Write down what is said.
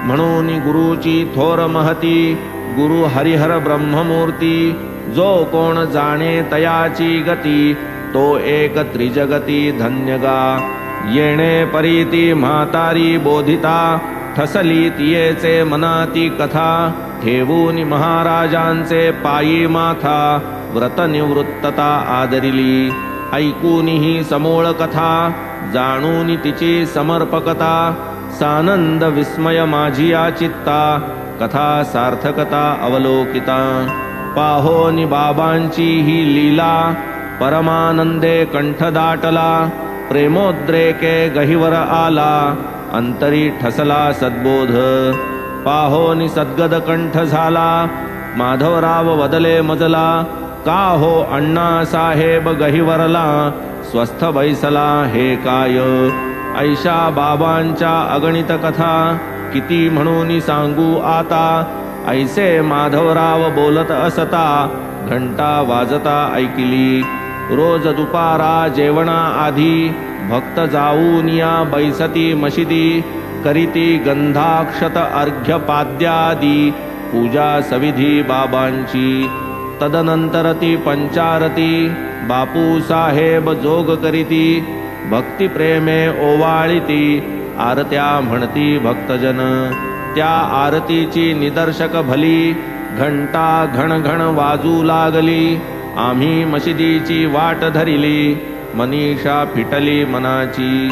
म्हणून गुरुची थोर महती, गुरु हरिहर ब्रह्ममूर्ती. जो कोण जाणे तयाची गती, तो एक त्रिजगती धन्य गा. येणे परीती म्हातारी बोधिता, ठसली तियेचे मनाती कथा. ठेवून महाराजांचे पायी माथा, व्रत निवृत्तता आदरिली. ऐकून ही समोळ कथा, जाणून तिची समर्पकता. सानंद विस्मय माझिया चित्ता, कथा सार्थकता अवलोकिता. पाहोनी बाबांची ही लीला, परमानंदे कंठ दाटला. प्रेमोद्रेके गहिवर आला, अंतरी ठसला सद्बोध. पाहोनी सद्गद कंठ झाला, माधवराव वदले मजला. का हो अण्णा साहेब गहिवरला, स्वस्थ बैसला हे काय. ऐशा बाबांच्या अगणित कथा, किती म्हणून सांगू आता. ऐसे माधवराव बोलत असता, घंटा वाजता ऐकिली. रोज दुपारा जेवणा आधी, भक्त जाऊन या बैसती मशिदी. करीती गंधाक्षत अर्घ्यपाद्यादी, पूजा सविधी बाबांची. तदनंतर ती पंचारती, बापू साहेब जोग करीती. भक्ती प्रेमे ओवाळीती, आरत्या म्हणती भक्तजन. त्या आरतीची निदर्शक भली, घंटा घण घण वाजू लागली. आम्ही मशिदीची वाट धरिली, मनीषा फिटली मनाची.